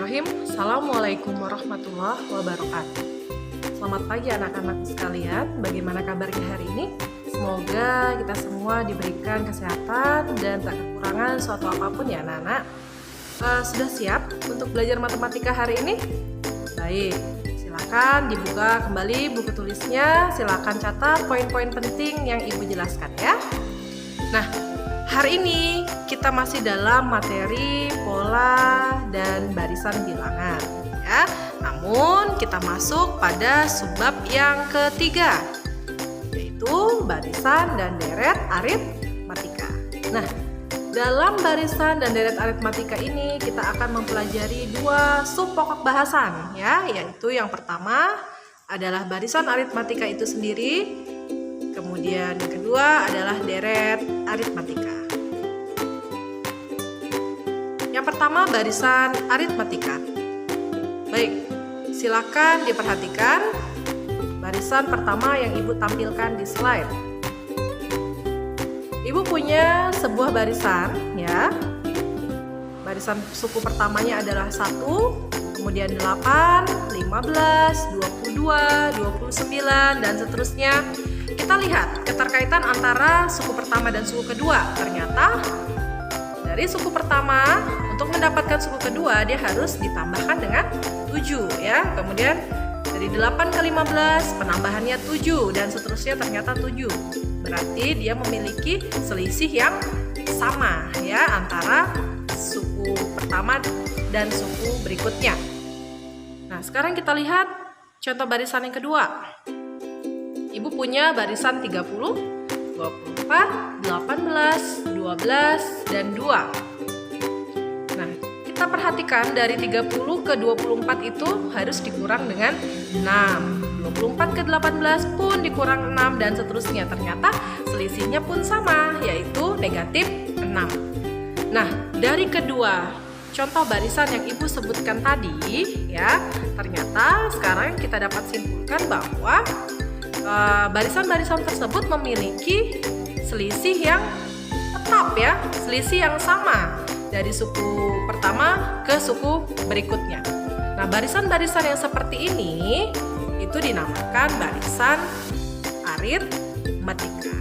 Bismillahirrahmanirrahim. Assalamualaikum warahmatullahi wabarakatuh. Selamat pagi anak-anak sekalian. Bagaimana kabarnya hari ini? Semoga kita semua diberikan kesehatan dan tak kekurangan suatu apapun ya anak-anak. Sudah siap untuk belajar matematika hari ini? Baik, silakan dibuka kembali buku tulisnya. Silakan catat poin-poin penting yang ibu jelaskan ya. Nah, hari ini kita masih dalam materi pola dan barisan bilangan ya. Namun kita masuk pada subbab yang ketiga, yaitu barisan dan deret aritmatika. Nah, dalam barisan dan deret aritmatika ini kita akan mempelajari dua sub pokok bahasan ya, yaitu yang pertama adalah barisan aritmatika itu sendiri. Kemudian yang kedua adalah deret aritmatika. Yang pertama barisan aritmatika. Baik, silakan diperhatikan barisan pertama yang ibu tampilkan di slide. Ibu punya sebuah barisan ya. Barisan suku pertamanya adalah 1, kemudian 8, 15, 22, 29 dan seterusnya. Kita lihat keterkaitan antara suku pertama dan suku kedua. Ternyata dari suku pertama untuk mendapatkan suku kedua dia harus ditambahkan dengan 7 ya. Kemudian dari 8 ke 15 penambahannya 7 dan seterusnya ternyata 7. Berarti dia memiliki selisih yang sama ya antara suku pertama dan suku berikutnya. Nah, sekarang kita lihat contoh barisan yang kedua. Ibu punya barisan 30, 24, 18, 12, dan 2. Nah, kita perhatikan dari 30 ke 24 itu harus dikurang dengan 6. 24 ke 18 pun dikurang 6 dan seterusnya. Ternyata selisihnya pun sama, yaitu negatif 6. Nah, dari kedua contoh barisan yang ibu sebutkan tadi, ya, ternyata sekarang kita dapat simpulkan bahwa barisan-barisan tersebut memiliki selisih yang tetap ya, selisih yang sama dari suku pertama ke suku berikutnya. Nah, barisan-barisan yang seperti ini itu dinamakan barisan aritmatika.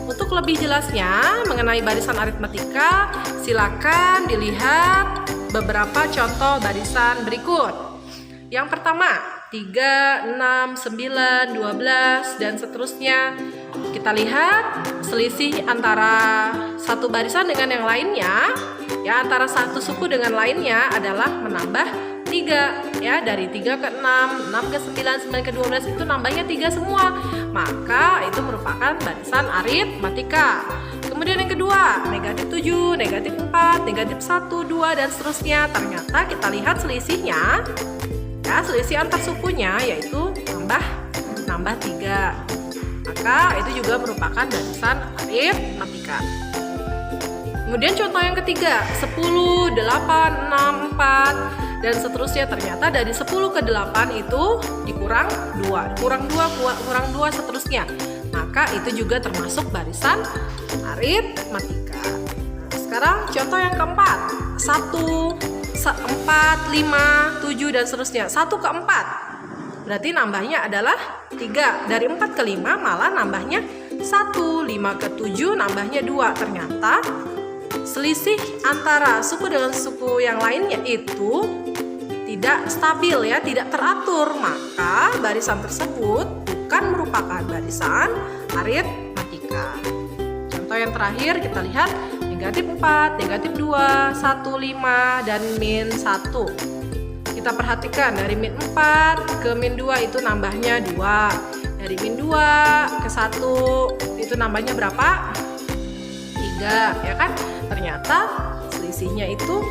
Untuk lebih jelasnya mengenai barisan aritmatika, silakan dilihat beberapa contoh barisan berikut. Yang pertama, 3, 6, 9, 12, dan seterusnya. Kita lihat selisih antara satu barisan dengan yang lainnya, ya, antara satu suku dengan lainnya adalah menambah 3, ya, dari 3 ke 6, 6 ke 9, 9 ke 12 itu nambahnya 3 semua. Maka itu merupakan barisan aritmatika. Kemudian yang kedua, negatif 7, negatif 4, negatif 1, 2, dan seterusnya. Ternyata kita lihat selisihnya, ya, selisih antar sukunya yaitu nambah 3. Maka itu juga merupakan barisan aritmatika. Kemudian contoh yang ketiga, 10, 8, 6, 4 dan seterusnya. Ternyata dari 10 ke 8 itu dikurang 2, kurang 2, kurang 2 seterusnya. Maka itu juga termasuk barisan aritmatika. Nah, sekarang contoh yang keempat, 1, 4, 5, 7 dan seterusnya. 1 ke 4 berarti nambahnya adalah 3. Dari 4 ke 5 malah nambahnya 1. 5 ke 7 nambahnya 2. Ternyata selisih antara suku dengan suku yang lainnya itu tidak stabil ya, tidak teratur. Maka barisan tersebut bukan merupakan barisan aritmatika. Contoh yang terakhir kita lihat negatif 4, negatif 2, 1, 5, dan min 1. Kita perhatikan dari min 4 ke min 2 itu nambahnya 2. Dari min 2 ke 1 itu nambahnya berapa? 3, ya kan? Ternyata selisihnya itu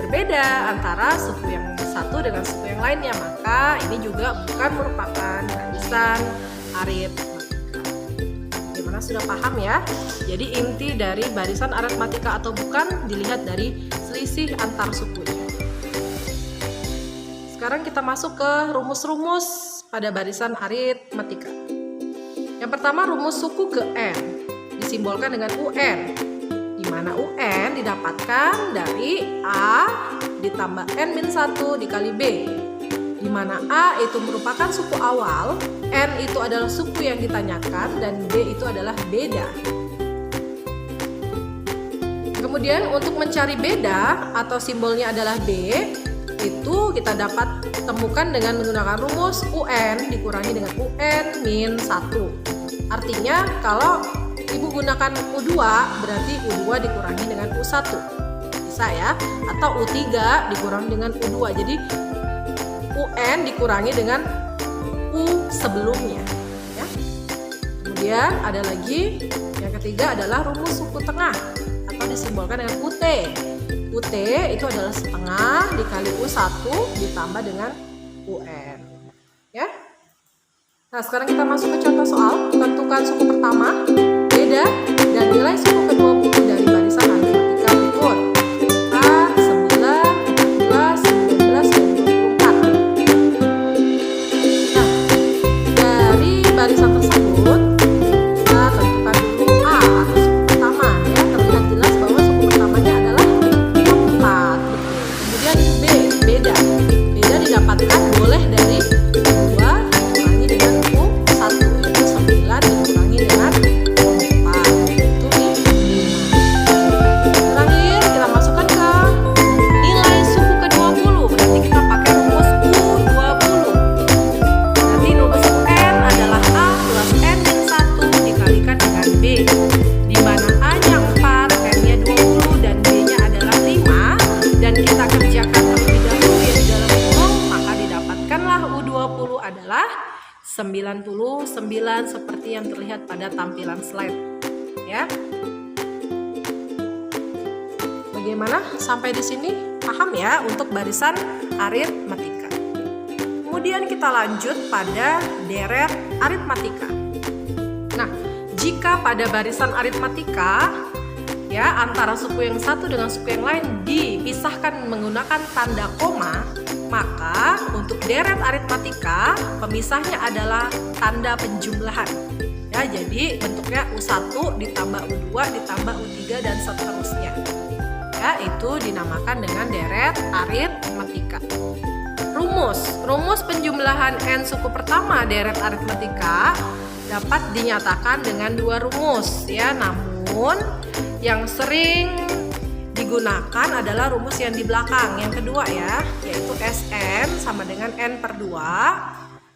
berbeda antara suku yang satu dengan suku yang lainnya. Maka ini juga bukan merupakan barisan aritmatika. Gimana, sudah paham ya? Jadi inti dari barisan aritmatika atau bukan dilihat dari selisih antar sukunya. Sekarang kita masuk ke rumus-rumus pada barisan aritmatika. Yang pertama, rumus suku ke n disimbolkan dengan UN, di mana UN didapatkan dari A ditambah N-1 dikali B, di mana A itu merupakan suku awal, N itu adalah suku yang ditanyakan, dan B itu adalah beda. Kemudian untuk mencari beda atau simbolnya adalah B, itu kita dapat temukan dengan menggunakan rumus UN dikurangi dengan UN-1. Artinya kalau Ibu gunakan U2 berarti U2 dikurangi dengan U1. Bisa ya? Atau U3 dikurangi dengan U2. Jadi UN dikurangi dengan U sebelumnya ya. Kemudian ada lagi yang ketiga adalah rumus suku tengah atau disimbolkan dengan UT. UT itu adalah setengah dikali U1 ditambah dengan UN ya. Nah, sekarang kita masuk ke contoh soal. Tentukan suku pertama, beda, dan nilai suku ke-20 dari barisan aritmatika berikut. 4, 9, 14, 19, dan 24. Nah, dari barisan tersebut kita tentukan dulu A atau suku pertama ya. Terlihat jelas bahwa suku pertamanya adalah 4. Kemudian B, beda. Beda didapatkan boleh dari 2 dikurangi dengan U1, yaitu 9 dikurangi dengan 4, itu 5. Terakhir kita masukkan ke nilai suku ke-20, berarti kita pakai rumus U20. Berarti rumus UN adalah A plus N-1 dikalikan dengan B, di mana A-nya 4, N-nya 20, dan B-nya adalah 5, dan kita kerjakan terlebih dahulu yang di dalam kurung, maka didapatkanlah U20 adalah 99 seperti yang terlihat pada tampilan slide ya. Bagaimana sampai di sini? Paham ya untuk barisan aritmatika. Kemudian kita lanjut pada deret aritmatika. Nah, jika pada barisan aritmatika ya antara suku yang satu dengan suku yang lain dipisahkan menggunakan tanda koma, maka untuk deret aritmatika pemisahnya adalah tanda penjumlahan ya. Jadi bentuknya U1 ditambah U2 ditambah U3 dan seterusnya ya. Itu dinamakan dengan deret aritmatika. Rumus penjumlahan N suku pertama deret aritmatika dapat dinyatakan dengan dua rumus ya. Namun yang sering digunakan adalah rumus yang di belakang, yang kedua ya, yaitu Sn sama dengan N/2,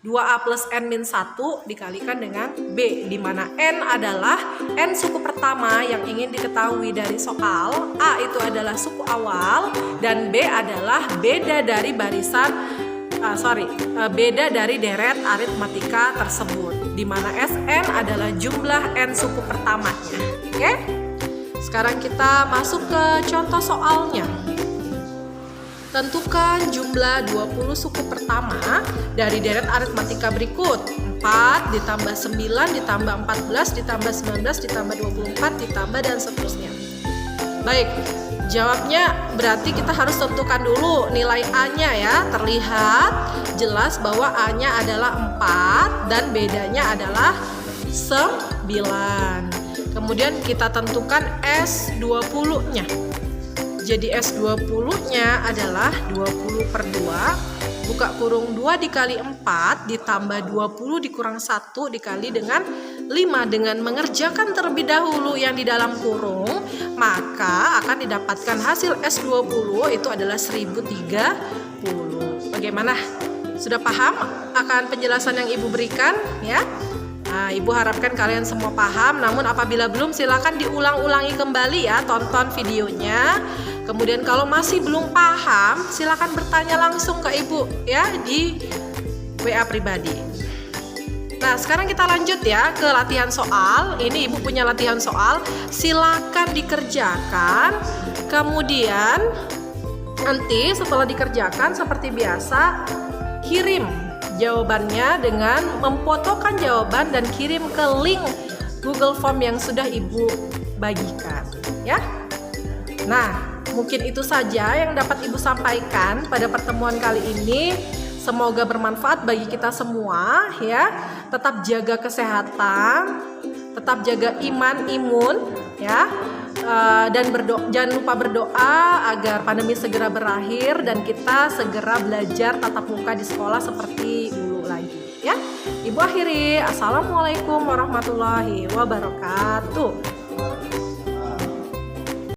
2A plus N-1 dikalikan dengan B, di mana N adalah N suku pertama yang ingin diketahui dari soal, A itu adalah suku awal, dan B adalah beda dari beda dari deret aritmatika tersebut, di mana Sn adalah jumlah N suku pertamanya. Oke? Sekarang kita masuk ke contoh soalnya. Tentukan jumlah 20 suku pertama dari deret aritmatika berikut. 4 ditambah 9 ditambah 14 ditambah 19 ditambah 24 ditambah dan seterusnya. Baik, jawabnya berarti kita harus tentukan dulu nilai A-nya ya. Terlihat jelas bahwa A-nya adalah 4 dan bedanya adalah 9. Kemudian kita tentukan S20-nya. Jadi S20-nya adalah 20/2, buka kurung 2 dikali 4 ditambah 20 dikurang 1 dikali dengan 5. Dengan mengerjakan terlebih dahulu yang di dalam kurung, maka akan didapatkan hasil S20 itu adalah 1030. Bagaimana? Sudah paham akan penjelasan yang Ibu berikan ya? Nah, Ibu harapkan kalian semua paham. Namun apabila belum, silakan diulang-ulangi kembali ya, tonton videonya. Kemudian kalau masih belum paham, silakan bertanya langsung ke Ibu ya di WA pribadi. Nah, sekarang kita lanjut ya ke latihan soal. Ini Ibu punya latihan soal, silakan dikerjakan. Kemudian nanti setelah dikerjakan seperti biasa, kirim jawabannya dengan memfotokan jawaban dan kirim ke link Google Form yang sudah Ibu bagikan ya. Nah, mungkin itu saja yang dapat Ibu sampaikan pada pertemuan kali ini. Semoga bermanfaat bagi kita semua ya. Tetap jaga kesehatan, tetap jaga imun ya. Dan jangan lupa berdoa agar pandemi segera berakhir dan kita segera belajar tatap muka di sekolah seperti dulu lagi ya. Ibu akhiri, assalamualaikum warahmatullahi wabarakatuh.